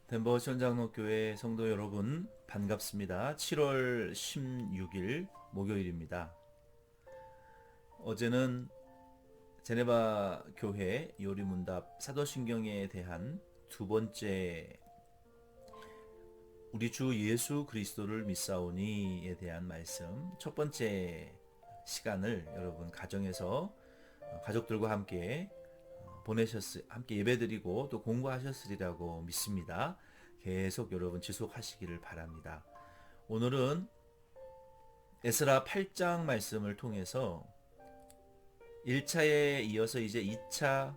덴버 현장로교회 성도 여러분 반갑습니다. 7월 16일 목요일입니다. 어제는 제네바 교회 요리문답 사도신경에 대한 두 번째 우리 주 예수 그리스도를 믿사오니에 대한 말씀 첫 번째 시간을 여러분 가정에서 가족들과 함께 함께 예배드리고 또 공부하셨으리라고 믿습니다. 계속 여러분 지속하시기를 바랍니다. 오늘은 에스라 8장 말씀을 통해서 1차에 이어서 이제 2차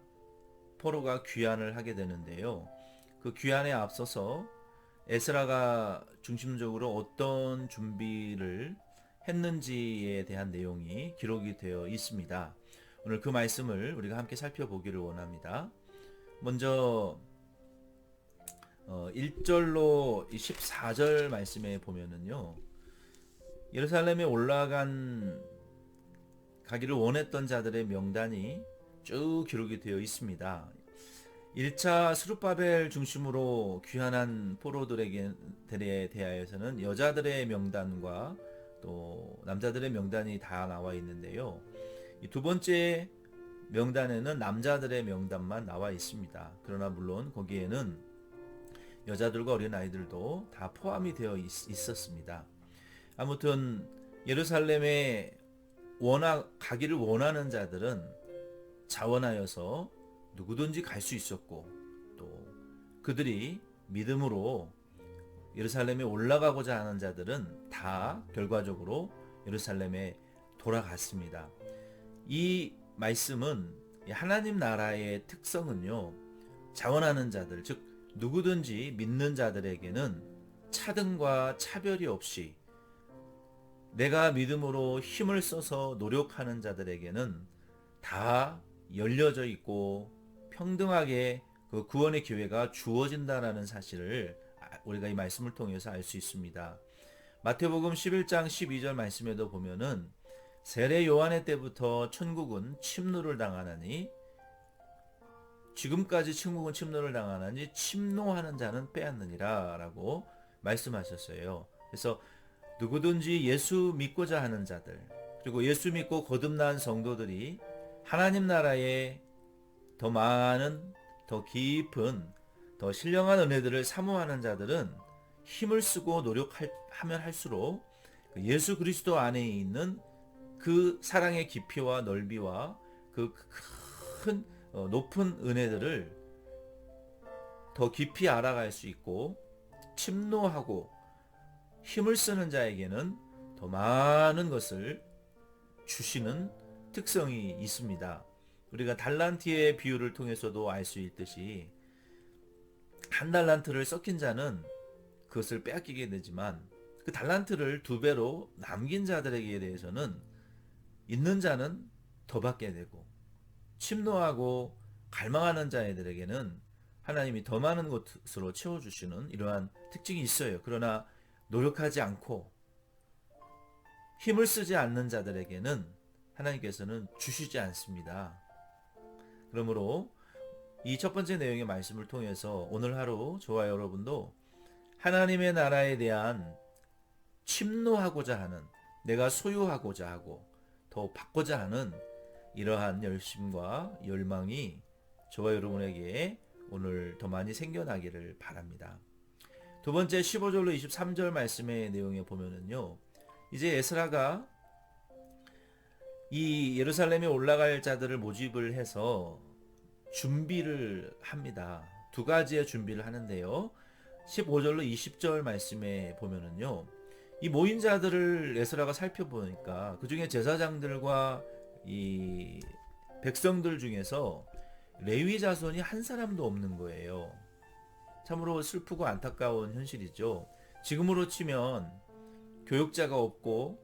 포로가 귀환을 하게 되는데요. 그 귀환에 앞서서 에스라가 중심적으로 어떤 준비를 했는지에 대한 내용이 기록이 되어 있습니다. 오늘 그 말씀을 우리가 함께 살펴보기를 원합니다. 먼저 1절로 14절 말씀에 보면은요. 예루살렘에 가기를 원했던 자들의 명단이 쭉 기록이 되어 있습니다. 1차 스룹바벨 중심으로 귀환한 포로들에 대하여서는 여자들의 명단과 또 남자들의 명단이 다 나와 있는데요. 이 두 번째 명단에는 남자들의 명단만 나와 있습니다. 그러나 물론 거기에는 여자들과 어린아이들도 다 포함이 되어 있었습니다. 아무튼 예루살렘에 가기를 원하는 자들은 자원하여서 누구든지 갈 수 있었고 또 그들이 믿음으로 예루살렘에 올라가고자 하는 자들은 다 결과적으로 예루살렘에 돌아갔습니다. 이 말씀은 하나님 나라의 특성은요, 자원하는 자들, 즉 누구든지 믿는 자들에게는 차등과 차별이 없이 내가 믿음으로 힘을 써서 노력하는 자들에게는 다 열려져 있고 평등하게 그 구원의 기회가 주어진다라는 사실을 우리가 이 말씀을 통해서 알 수 있습니다. 마태복음 11장 12절 말씀에도 보면은 세례 요한의 때부터 천국은 침노를 당하나니 지금까지 천국은 침노를 당하나니 침노하는 자는 빼앗느니라 라고 말씀하셨어요. 그래서 누구든지 예수 믿고자 하는 자들 그리고 예수 믿고 거듭난 성도들이 하나님 나라에 더 많은 더 깊은 더 신령한 은혜들을 사모하는 자들은 힘을 쓰고 노력하면 할수록 예수 그리스도 안에 있는 그 사랑의 깊이와 넓이와 그 큰 높은 은혜들을 더 깊이 알아갈 수 있고 침노하고 힘을 쓰는 자에게는 더 많은 것을 주시는 특성이 있습니다. 우리가 달란트의 비유를 통해서도 알 수 있듯이 한 달란트를 썩힌 자는 그것을 빼앗기게 되지만 그 달란트를 두 배로 남긴 자들에게 대해서는 있는 자는 더 받게 되고 침노하고 갈망하는 자들에게는 하나님이 더 많은 것으로 채워주시는 이러한 특징이 있어요. 그러나 노력하지 않고 힘을 쓰지 않는 자들에게는 하나님께서는 주시지 않습니다. 그러므로 이 첫 번째 내용의 말씀을 통해서 오늘 하루 저와 여러분도 하나님의 나라에 대한 침노하고자 하는 내가 소유하고자 하고 더 받고자 하는 이러한 열심과 열망이 저와 여러분에게 오늘 더 많이 생겨나기를 바랍니다. 두 번째 15절로 23절 말씀의 내용에 보면은요. 이제 에스라가 이 예루살렘에 올라갈 자들을 모집을 해서 준비를 합니다. 두 가지의 준비를 하는데요. 15절로 20절 말씀에 보면은요. 이 모인 자들을 에스라가 살펴보니까 그 중에 제사장들과 이 백성들 중에서 레위 자손이 한 사람도 없는 거예요. 참으로 슬프고 안타까운 현실이죠. 지금으로 치면 교육자가 없고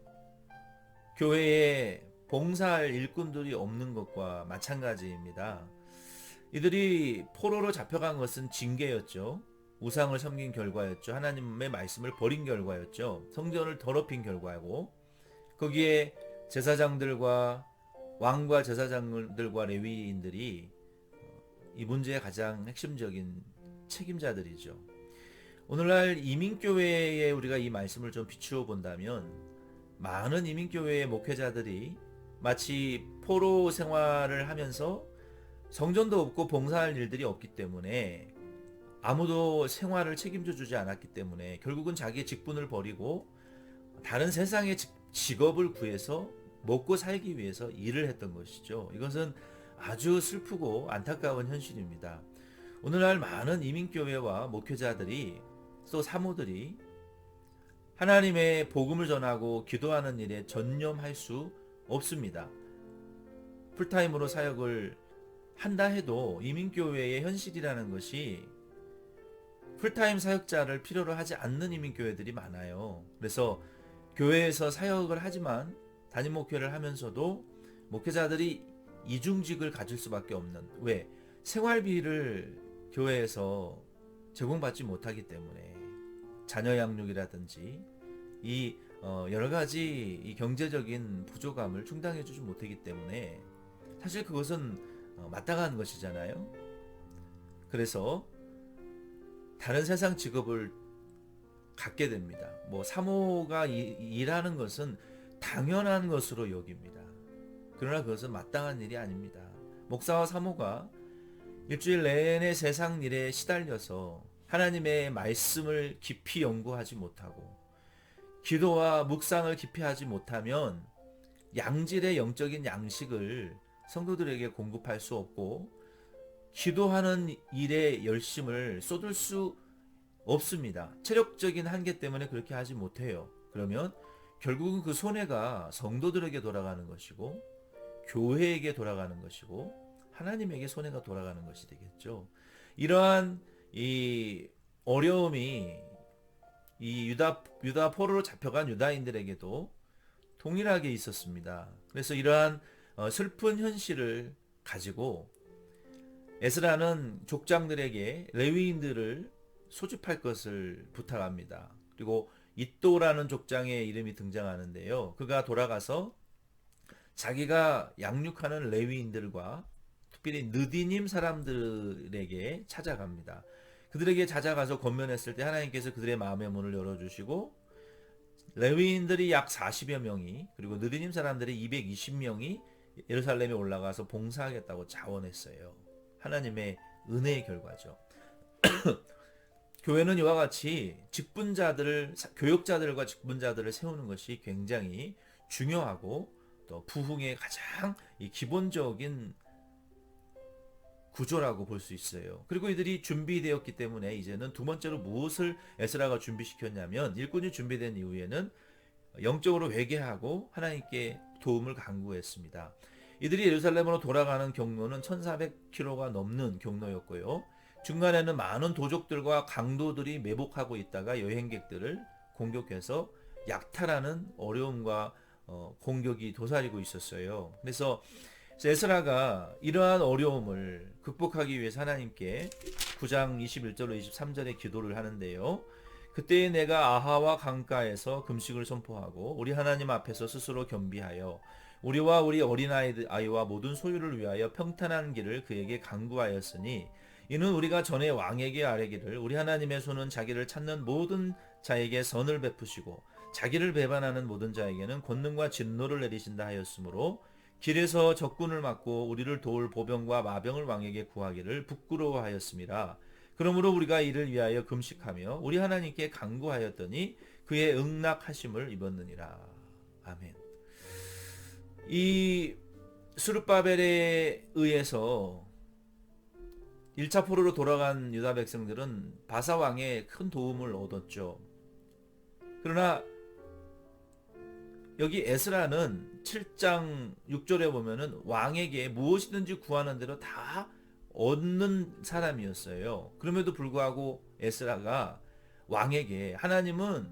교회에 봉사할 일꾼들이 없는 것과 마찬가지입니다. 이들이 포로로 잡혀간 것은 징계였죠. 우상을 섬긴 결과였죠. 하나님의 말씀을 버린 결과였죠. 성전을 더럽힌 결과고 거기에 제사장들과 왕과 제사장들과 레위인들이 이 문제의 가장 핵심적인 책임자들이죠. 오늘날 이민교회에 우리가 이 말씀을 좀 비추어 본다면 많은 이민교회의 목회자들이 마치 포로 생활을 하면서 성전도 없고 봉사할 일들이 없기 때문에 아무도 생활을 책임져 주지 않았기 때문에 결국은 자기의 직분을 버리고 다른 세상의 직업을 구해서 먹고 살기 위해서 일을 했던 것이죠. 이것은 아주 슬프고 안타까운 현실입니다. 오늘날 많은 이민교회와 목회자들이 또 사모들이 하나님의 복음을 전하고 기도하는 일에 전념할 수 없습니다. 풀타임으로 사역을 한다 해도 이민교회의 현실이라는 것이 풀타임 사역자를 필요로 하지 않는 이민교회들이 많아요. 그래서 교회에서 사역을 하지만 담임 목회를 하면서도 목회자들이 이중직을 가질 수밖에 없는, 왜? 생활비를 교회에서 제공받지 못하기 때문에 자녀 양육이라든지 이 여러 가지 이 경제적인 부족함을 충당해 주지 못하기 때문에 사실 그것은 마땅한 것이잖아요. 그래서 다른 세상 직업을 갖게 됩니다. 사모가 일하는 것은 당연한 것으로 여깁니다. 그러나 그것은 마땅한 일이 아닙니다. 목사와 사모가 일주일 내내 세상 일에 시달려서 하나님의 말씀을 깊이 연구하지 못하고 기도와 묵상을 깊이 하지 못하면 양질의 영적인 양식을 성도들에게 공급할 수 없고 기도하는 일에 열심을 쏟을 수 없습니다. 체력적인 한계 때문에 그렇게 하지 못해요. 그러면 결국은 그 손해가 성도들에게 돌아가는 것이고 교회에게 돌아가는 것이고 하나님에게 손해가 돌아가는 것이 되겠죠. 이러한 이 어려움이 이 유다 포로로 잡혀간 유다인들에게도 동일하게 있었습니다. 그래서 이러한 슬픈 현실을 가지고 에스라는 족장들에게 레위인들을 소집할 것을 부탁합니다. 그리고 이또라는 족장의 이름이 등장하는데요. 그가 돌아가서 자기가 양육하는 레위인들과 특별히 느디님 사람들에게 찾아갑니다. 그들에게 찾아가서 권면했을 때 하나님께서 그들의 마음의 문을 열어주시고 레위인들이 약 40여 명이 그리고 느디님 사람들이 220명이 예루살렘에 올라가서 봉사하겠다고 자원했어요. 하나님의 은혜의 결과죠. 교회는 이와 같이 교역자들과 직분자들을 세우는 것이 굉장히 중요하고 또 부흥의 가장 기본적인 구조라고 볼 수 있어요. 그리고 이들이 준비되었기 때문에 이제는 두 번째로 무엇을 에스라가 준비시켰냐면 일꾼이 준비된 이후에는 영적으로 회개하고 하나님께 도움을 간구했습니다. 이들이 예루살렘으로 돌아가는 경로는 1400km가 넘는 경로였고요. 중간에는 많은 도적들과 강도들이 매복하고 있다가 여행객들을 공격해서 약탈하는 어려움과 공격이 도사리고 있었어요. 그래서 에스라가 이러한 어려움을 극복하기 위해서 하나님께 9장 21절로 23절에 기도를 하는데요. 그때 내가 아하와 강가에서 금식을 선포하고 우리 하나님 앞에서 스스로 겸비하여 우리와 우리 어린아이와 모든 소유를 위하여 평탄한 길을 그에게 간구하였으니 이는 우리가 전에 왕에게 아뢰기를 우리 하나님의 손은 자기를 찾는 모든 자에게 선을 베푸시고 자기를 배반하는 모든 자에게는 권능과 진노를 내리신다 하였으므로 길에서 적군을 막고 우리를 도울 보병과 마병을 왕에게 구하기를 부끄러워하였습니다. 그러므로 우리가 이를 위하여 금식하며 우리 하나님께 간구하였더니 그의 응낙하심을 입었느니라. 아멘. 이 스룹바벨에 의해서 1차 포로로 돌아간 유다 백성들은 바사 왕의 큰 도움을 얻었죠. 그러나 여기 에스라는 7장 6절에 보면은 왕에게 무엇이든지 구하는 대로 다 얻는 사람이었어요. 그럼에도 불구하고 에스라가 왕에게 하나님은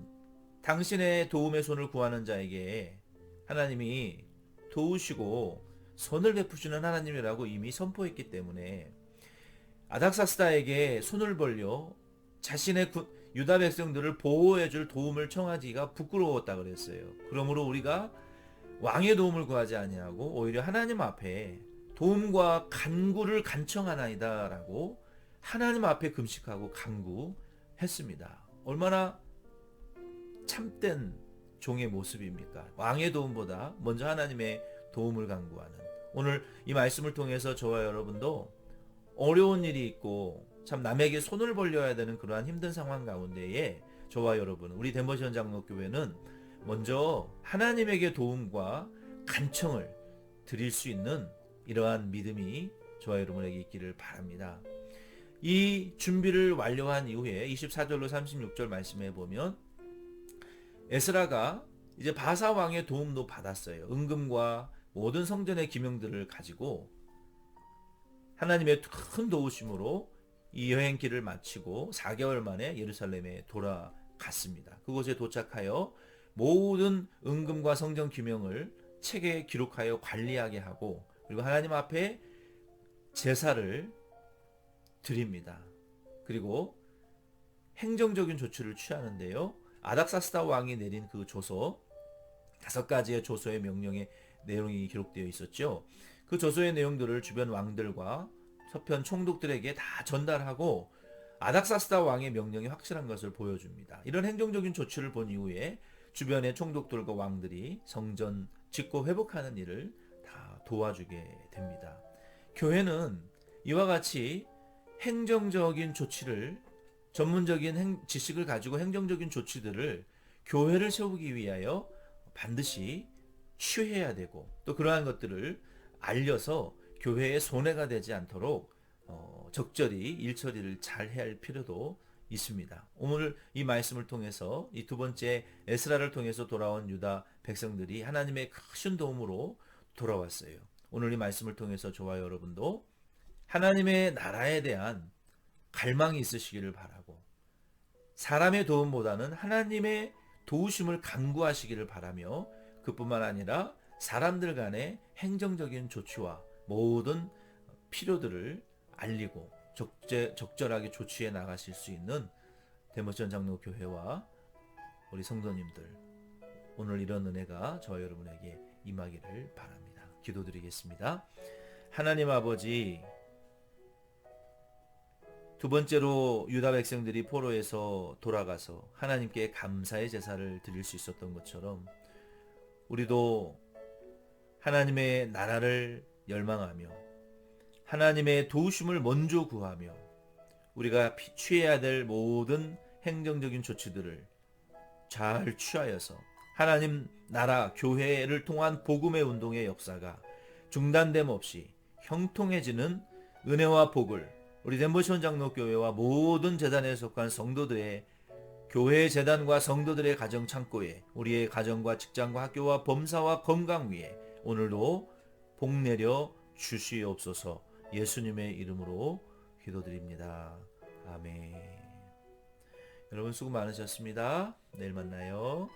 당신의 도움의 손을 구하는 자에게 하나님이 도우시고 선을 베푸시는 하나님이라고 이미 선포했기 때문에 아닥사스다에게 손을 벌려 자신의 유다 백성들을 보호해줄 도움을 청하기가 부끄러웠다 그랬어요. 그러므로 우리가 왕의 도움을 구하지 아니하고 오히려 하나님 앞에 도움과 간구를 간청하나이다 라고 하나님 앞에 금식하고 간구했습니다. 얼마나 참된 종의 모습입니까? 왕의 도움보다 먼저 하나님의 도움을 간구하는, 오늘 이 말씀을 통해서 저와 여러분도 어려운 일이 있고 참 남에게 손을 벌려야 되는 그러한 힘든 상황 가운데에 저와 여러분, 우리 덴버시원 장로교회는 먼저 하나님에게 도움과 간청을 드릴 수 있는 이러한 믿음이 저와 여러분에게 있기를 바랍니다. 이 준비를 완료한 이후에 24절로 36절 말씀해 보면 에스라가 이제 바사 왕의 도움도 받았어요. 은금과 모든 성전의 기명들을 가지고 하나님의 큰 도우심으로 이 여행길을 마치고 4개월 만에 예루살렘에 돌아갔습니다. 그곳에 도착하여 모든 은금과 성전 기명을 책에 기록하여 관리하게 하고, 그리고 하나님 앞에 제사를 드립니다. 그리고 행정적인 조치를 취하는데요. 아닥사스다 왕이 내린 그 조서, 5가지의 조서의 명령의 내용이 기록되어 있었죠. 그 조서의 내용들을 주변 왕들과 서편 총독들에게 다 전달하고 아닥사스다 왕의 명령이 확실한 것을 보여줍니다. 이런 행정적인 조치를 본 이후에 주변의 총독들과 왕들이 성전 짓고 회복하는 일을 다 도와주게 됩니다. 교회는 이와 같이 행정적인 조치를, 전문적인 지식을 가지고 행정적인 조치들을 교회를 세우기 위하여 반드시 취해야 되고, 또 그러한 것들을 알려서 교회에 손해가 되지 않도록 적절히 일 처리를 잘 해야 할 필요도 있습니다. 오늘 이 말씀을 통해서 이 두 번째 에스라를 통해서 돌아온 유다 백성들이 하나님의 크신 도움으로 돌아왔어요. 오늘 이 말씀을 통해서 저와 여러분도 하나님의 나라에 대한 갈망이 있으시기를 바라고, 사람의 도움보다는 하나님의 도우심을 간구하시기를 바라며, 그뿐만 아니라 사람들 간의 행정적인 조치와 모든 필요들을 알리고 적절하게 조치해 나가실 수 있는 덴버시원 장로교회와 우리 성도님들, 오늘 이런 은혜가 저와 여러분에게 임하기를 바랍니다. 기도드리겠습니다. 하나님 아버지, 두 번째로 유다 백성들이 포로에서 돌아가서 하나님께 감사의 제사를 드릴 수 있었던 것처럼 우리도 하나님의 나라를 열망하며 하나님의 도우심을 먼저 구하며 우리가 취해야 될 모든 행정적인 조치들을 잘 취하여서 하나님 나라 교회를 통한 복음의 운동의 역사가 중단됨 없이 형통해지는 은혜와 복을 우리 덴버시원 장로교회와 모든 재단에 속한 성도들의 교회 재단과 성도들의 가정 창고에, 우리의 가정과 직장과 학교와 범사와 건강 위에 오늘도 복 내려 주시옵소서. 예수님의 이름으로 기도드립니다. 아멘. 여러분 수고 많으셨습니다. 내일 만나요.